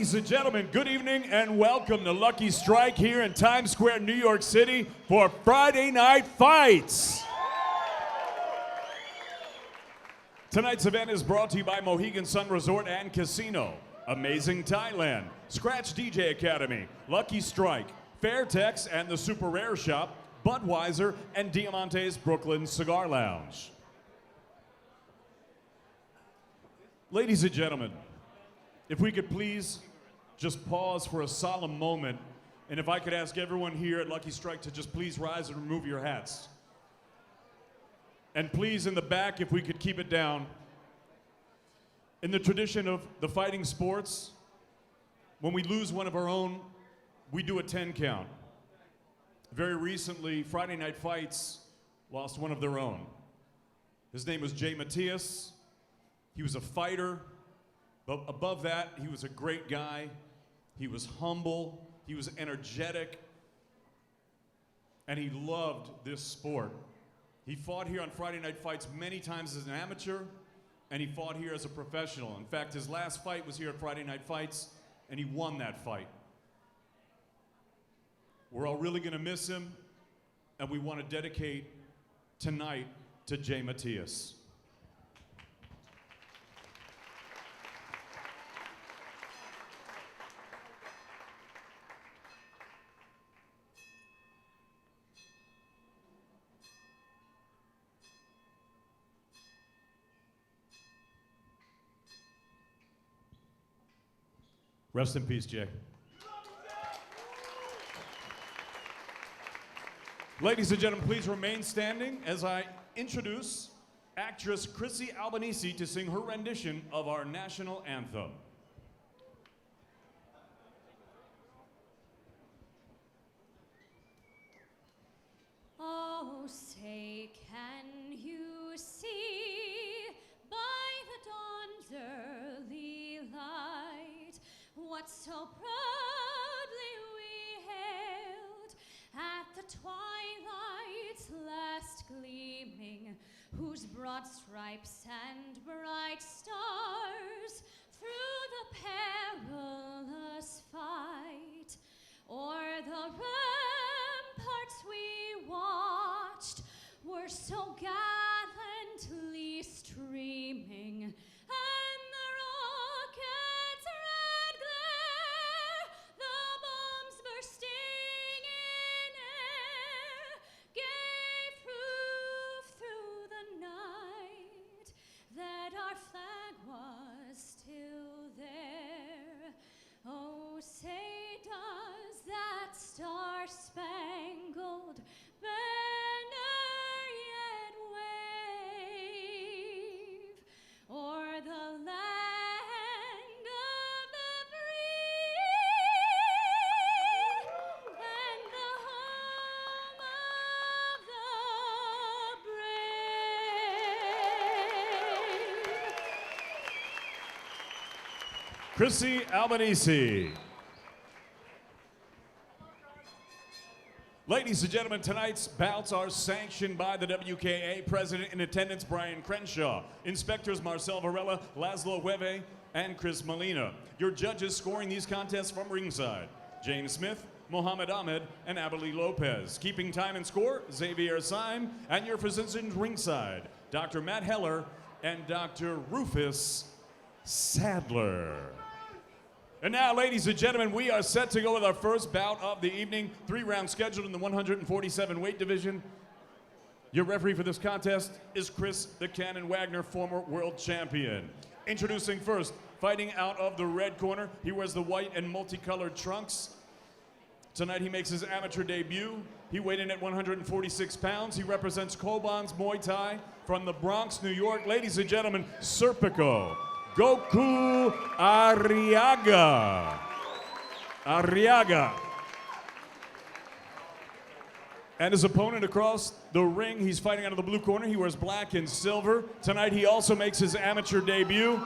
Ladies and gentlemen, good evening and welcome to Lucky Strike here in Times Square, New York City for Friday Night Fights. Tonight's event is brought to you by Mohegan Sun Resort and Casino, Amazing Thailand, Scratch DJ Academy, Lucky Strike, Fairtex and the Super Rare Shop, Budweiser, and Diamante's Brooklyn Cigar Lounge. Ladies and gentlemen, if we could please just pause for a solemn moment, and if I could ask everyone here at Lucky Strike to just please rise and remove your hats. And please, in the back, if we could keep it down. In the tradition of the fighting sports, when we lose one of our own, we do a 10 count. Very recently, Friday Night Fights lost one of their own. His name was Jay Matias. He was a fighter. But above that, he was a great guy. He was humble. He was energetic. And he loved this sport. He fought here on Friday Night Fights many times as an amateur, and he fought here as a professional. In fact, his last fight was here at Friday Night Fights, and he won that fight. We're all really going to miss him, and we want to dedicate tonight to Jay Matias. Rest in peace, Jay. Ladies and gentlemen, please remain standing as I introduce actress Chrissy Albanese to sing her rendition of our national anthem. Oh, say, can you see by the dawn's early light what so proudly we hailed at the twilight's last gleaming, whose broad stripes and bright stars through the perilous fight o'er the ramparts we watched were so gallantly streaming, and the rockets' red glare, the bombs bursting in air, gave proof through the night that our flag was still there. Oh, say does that star-spangled banner yet wave o'er the land of the free and the home of the brave. Chrissy Albanese. Ladies and gentlemen, tonight's bouts are sanctioned by the WKA, President in attendance Brian Crenshaw, Inspectors Marcel Varela, Laszlo Weve, and Chris Molina. Your judges scoring these contests from ringside, James Smith, Mohammed Ahmed, and Abelie Lopez. Keeping time and score, Xavier Syme, and your physicians ringside, Dr. Matt Heller and Dr. Rufus Sadler. And now, ladies and gentlemen, we are set to go with our first bout of the evening. 3 rounds scheduled in the 147 weight division. Your referee for this contest is Chris the Cannon Wagner, former world champion. Introducing first, fighting out of the red corner. He wears the white and multicolored trunks. Tonight he makes his amateur debut. He weighed in at 146 pounds. He represents Kobans Muay Thai from the Bronx, New York. Ladies and gentlemen, Serpico. Goku Arriaga. And his opponent across the ring, he's fighting out of the blue corner. He wears black and silver. Tonight he also makes his amateur debut.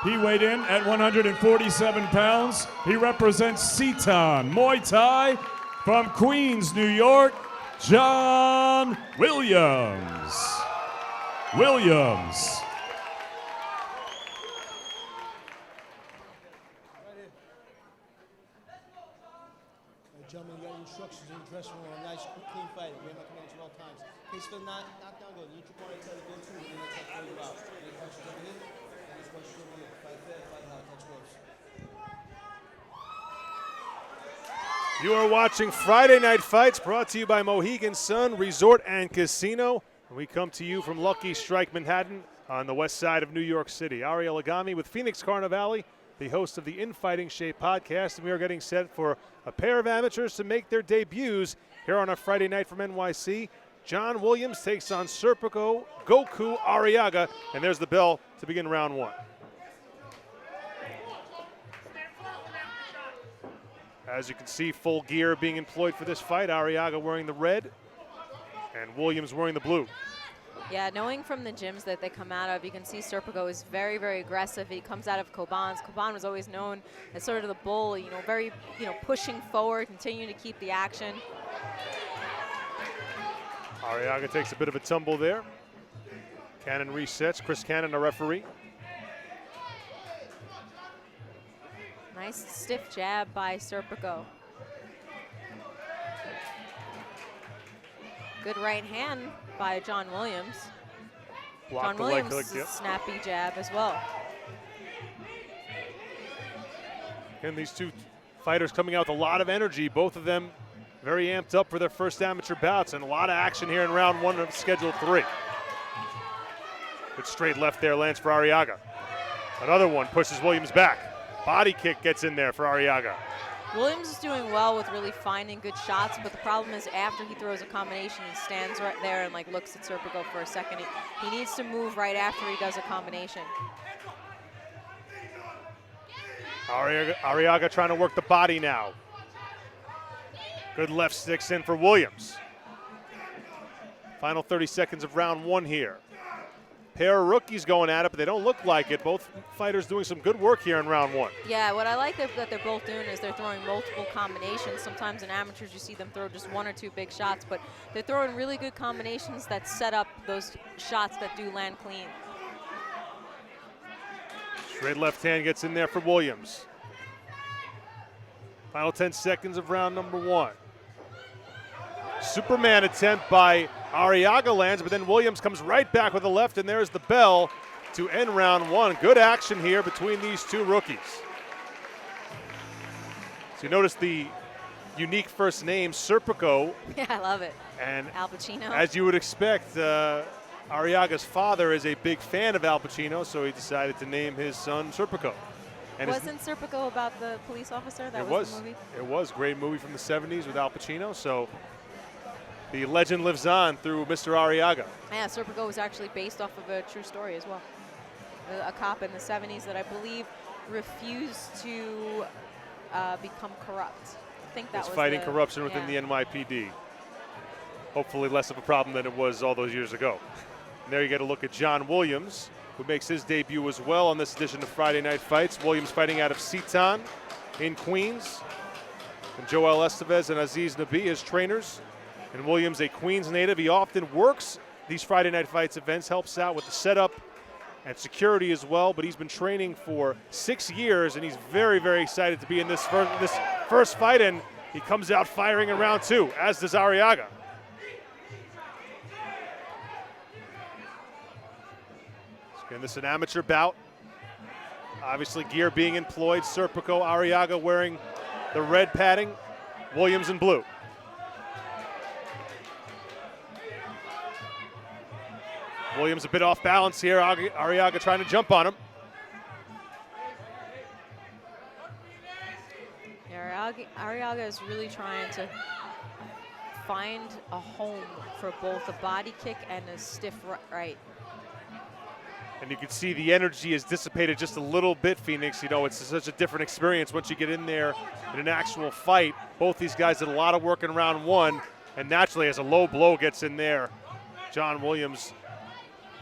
He weighed in at 147 pounds. He represents Seton Muay Thai from Queens, New York, John Williams. She's in the dressing room, a nice, clean fighter. Ran my commands at all times. In case for the knockdown goal, you want to try to go to, and then that's how you out. Any questions over here? Any questions over here? Fight fair, fight hard, touch gloves. You are watching Friday Night Fights, brought to you by Mohegan Sun Resort and Casino. We come to you from Lucky Strike Manhattan on the west side of New York City. Arriaga with Phoenix Carnivale, the host of the In Fighting Shape podcast, and we are getting set for a pair of amateurs to make their debuts here on a Friday night from NYC. John Williams takes on Serpico, Goku, Arriaga, and there's the bell to begin round one. As you can see, full gear being employed for this fight. Arriaga wearing the red and Williams wearing the blue. Yeah, knowing from the gyms that they come out of, you can see Serpico is very, very aggressive. He comes out of Coban's. Coban was always known as sort of the bull, very, pushing forward, continuing to keep the action. Arriaga takes a bit of a tumble there. Cannon resets. Chris Cannon, a referee. Nice stiff jab by Serpico. Good right hand by John Williams. Blocked John Williams' snappy jab as well. And these two fighters coming out with a lot of energy, both of them very amped up for their first amateur bouts, and a lot of action here in round one of Schedule 3. Good straight left there lands for Arriaga. Another one pushes Williams back. Body kick gets in there for Arriaga. Williams is doing well with really finding good shots, but the problem is after he throws a combination, he stands right there and looks at Serpico for a second. He needs to move right after he does a combination. Arriaga trying to work the body now. Good left sticks in for Williams. Final 30 seconds of round one here. Pair of rookies going at it, but they don't look like it. Both fighters doing some good work here in round one. Yeah, what I like that they're both doing is they're throwing multiple combinations. Sometimes in amateurs you see them throw just one or two big shots, but they're throwing really good combinations that set up those shots that do land clean. Straight left hand gets in there for Williams. Final 10 seconds of round number one. Superman attempt by Arriaga lands, but then Williams comes right back with the left, and there's the bell to end round one. Good action here between these two rookies. So you notice the unique first name, Serpico. Yeah, I love it. And Al Pacino. as you would expect, Arriaga's father is a big fan of Al Pacino, so he decided to name his son Serpico. And Wasn't Serpico about the police officer? That it was the movie? It was. Great movie from the 70s with Al Pacino, so the legend lives on through Mr. Arriaga. Yeah, Serpico was actually based off of a true story as well. A cop in the 70s that I believe refused to become corrupt. I think that was fighting corruption within the NYPD. Hopefully less of a problem than it was all those years ago. And there you get a look at John Williams, who makes his debut as well on this edition of Friday Night Fights. Williams fighting out of Seton in Queens. And Joel Estevez and Aziz Nabi as trainers. And Williams, a Queens native, he often works these Friday Night Fights events, helps out with the setup and security as well, but he's been training for 6 years, and he's very, very excited to be in this first fight, and he comes out firing in round two, as does Arriaga. Again, this is an amateur bout. Obviously, gear being employed. Serpico, Arriaga wearing the red padding, Williams in blue. Williams a bit off balance here. Arriaga trying to jump on him. Yeah, Arriaga is really trying to find a home for both a body kick and a stiff right. And you can see the energy is dissipated just a little bit, Phoenix. It's such a different experience once you get in there in an actual fight. Both these guys did a lot of work in round one, and naturally as a low blow gets in there, John Williams'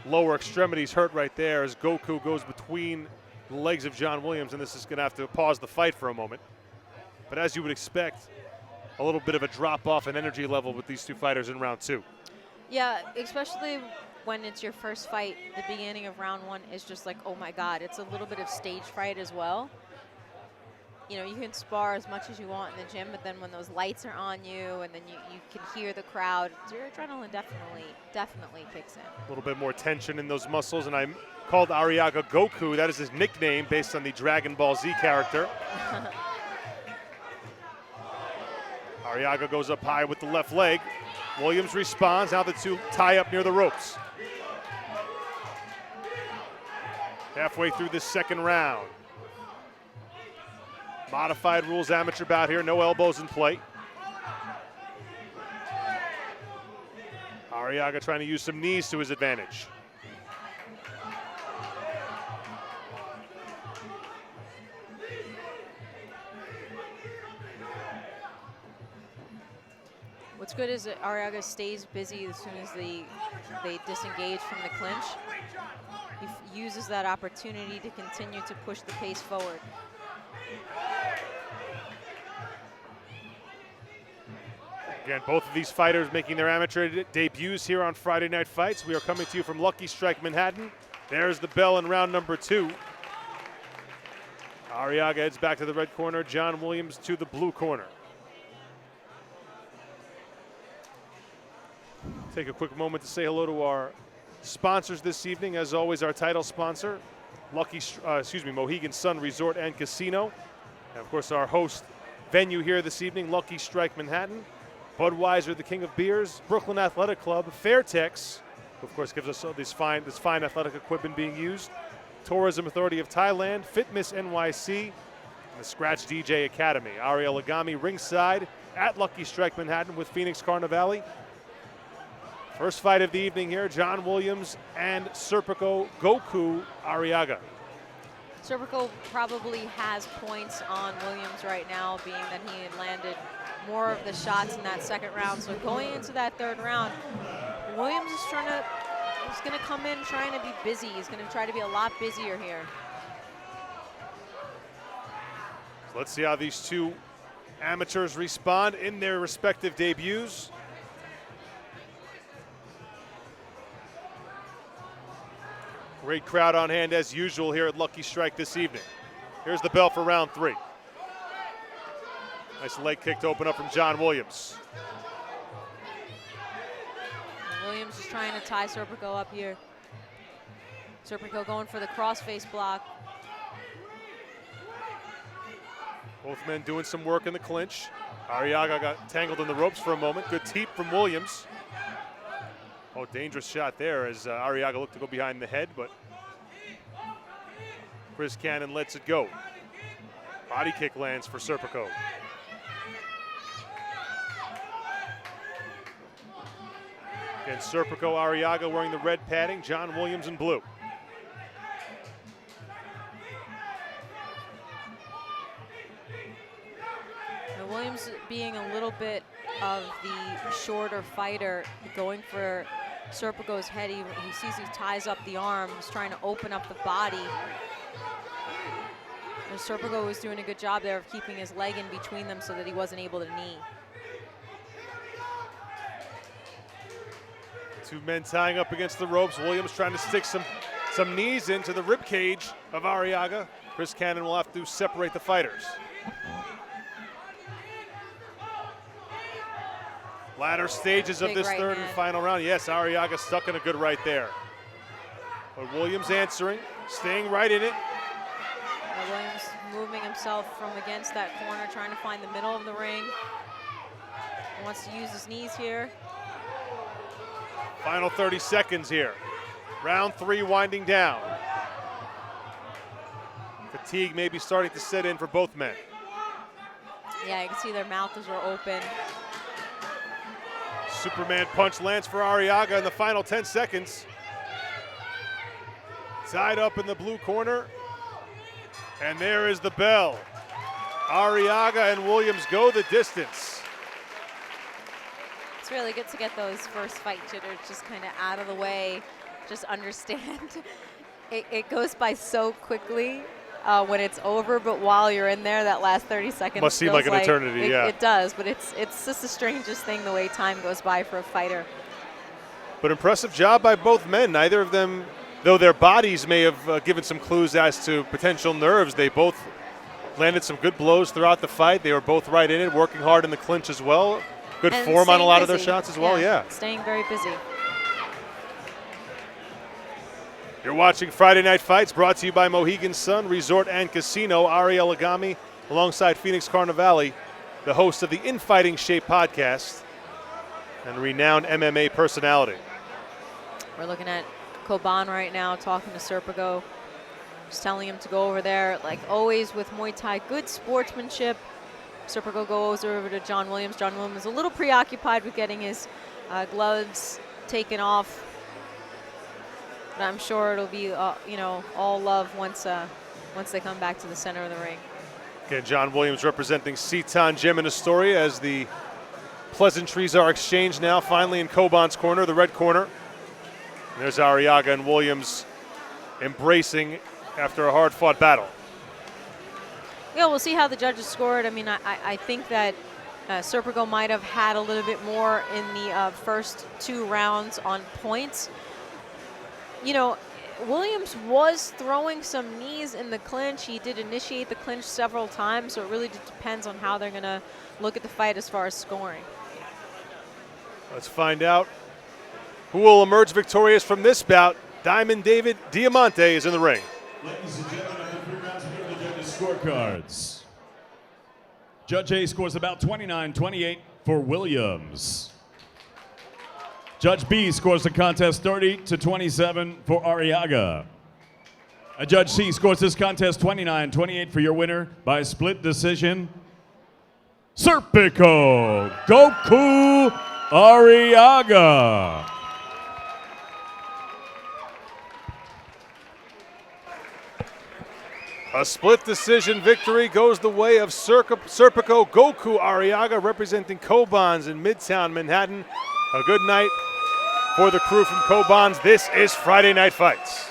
lower extremities hurt right there as Goku goes between the legs of John Williams, and this is going to have to pause the fight for a moment. But as you would expect, a little bit of a drop-off in energy level with these two fighters in round two. Yeah, especially when it's your first fight, the beginning of round one is just like, oh my God, it's a little bit of stage fright as well. you know, you can spar as much as you want in the gym, but then when those lights are on you and then you can hear the crowd, your adrenaline definitely kicks in. A little bit more tension in those muscles, and I called Arriaga Goku. That is his nickname based on the Dragon Ball Z character. Arriaga goes up high with the left leg. Williams responds. Now the two tie up near the ropes. Halfway through this second round. Modified rules amateur bout here. No elbows in play. Arriaga trying to use some knees to his advantage. What's good is that Arriaga stays busy as soon as they disengage from the clinch. He uses that opportunity to continue to push the pace forward. Again, both of these fighters making their amateur debuts here on Friday Night Fights. We are coming to you from Lucky Strike Manhattan. There's the bell in round number 2. Arriaga heads back to the red corner. John Williams to the blue corner. Take a quick moment to say hello to our sponsors this evening. As always, our title sponsor, Mohegan Sun Resort and Casino. And of course, our host venue here this evening, Lucky Strike Manhattan. Budweiser, the king of beers. Brooklyn Athletic Club. Fairtex, who of course gives us this fine athletic equipment being used. Tourism Authority of Thailand. Fitness NYC. And the Scratch DJ Academy. Ariel Agami ringside at Lucky Strike Manhattan with Phoenix Carnivale. First fight of the evening here, John Williams and Serpico Goku Arriaga. Serpico probably has points on Williams right now, being that he had landed more of the shots in that second round. So going into that third round, Williams is going to come in trying to be busy. He's going to try to be a lot busier here. So let's see how these two amateurs respond in their respective debuts. Great crowd on hand as usual here at Lucky Strike this evening. Here's the bell for round 3. Nice leg kick to open up from John Williams. Williams is trying to tie Serpico up here. Serpico going for the crossface block. Both men doing some work in the clinch. Arriaga got tangled in the ropes for a moment. Good teep from Williams. Oh, dangerous shot there as Arriaga looked to go behind the head, but Chris Cannon lets it go. Body kick lands for Serpico. Again, Serpico, Arriaga wearing the red padding, John Williams in blue. Now Williams being a little bit of the shorter fighter, going for Serpico's head. He sees he ties up the arm. He's trying to open up the body. And Serpico was doing a good job there of keeping his leg in between them so that he wasn't able to knee. Two men tying up against the ropes. Williams trying to stick some knees into the rib cage of Arriaga. Chris Cannon will have to separate the fighters. Latter stages of this third and final round. Yes, Arriaga stuck in a good right there. But Williams answering, staying right in it. Williams moving himself from against that corner, trying to find the middle of the ring. He wants to use his knees here. Final 30 seconds here. Round 3 winding down. Fatigue may be starting to set in for both men. Yeah, you can see their mouths are open. Superman punch lands for Arriaga in the final 10 seconds. Tied up in the blue corner. And there is the bell. Arriaga and Williams go the distance. It's really good to get those first fight jitters just kind of out of the way. Just understand it goes by so quickly when it's over, but while you're in there, that last 30 seconds must seem like an eternity. Yeah, it does, but it's just the strangest thing, the way time goes by for a fighter. But impressive job by both men. Neither of them, though their bodies may have given some clues as to potential nerves, they both landed some good blows throughout the fight. They were both right in it, working hard in the clinch as well. Good And form on a staying lot of their busy. shots as well, yeah. Staying very busy. You're watching Friday Night Fights, brought to you by Mohegan Sun Resort and Casino. Arriaga alongside Phoenix Carnivale, the host of the In Fighting Shape podcast and renowned MMA personality. We're looking at Coban right now talking to Serpico, just telling him to go over there. Like always with Muay Thai, good sportsmanship. Serpico goes over to John Williams. John Williams is a little preoccupied with getting his gloves taken off. But I'm sure it'll be, all love once they come back to the center of the ring. Again, John Williams representing Seton Gym in Astoria as the pleasantries are exchanged now, finally in Coban's corner, the red corner. And there's Arriaga and Williams embracing after a hard-fought battle. Yeah, we'll see how the judges scored. I mean, I think that Serpico might have had a little bit more in the first 2 rounds on points. You know, Williams was throwing some knees in the clinch. He did initiate the clinch several times, so it really just depends on how they're going to look at the fight as far as scoring. Let's find out who will emerge victorious from this bout. Diamond David Diamante is in the ring. Ladies and gentlemen, after 3 rounds, we go to the judges' scorecards. Judge A scores about 29-28 for Williams. Judge B scores the contest 30-27 for Arriaga. Judge C scores this contest 29-28 for your winner by split decision, Serpico Goku Arriaga. A split decision victory goes the way of Serpico Goku Arriaga, representing Coban's in Midtown Manhattan. A good night for the crew from Coban's. This is Friday Night Fights.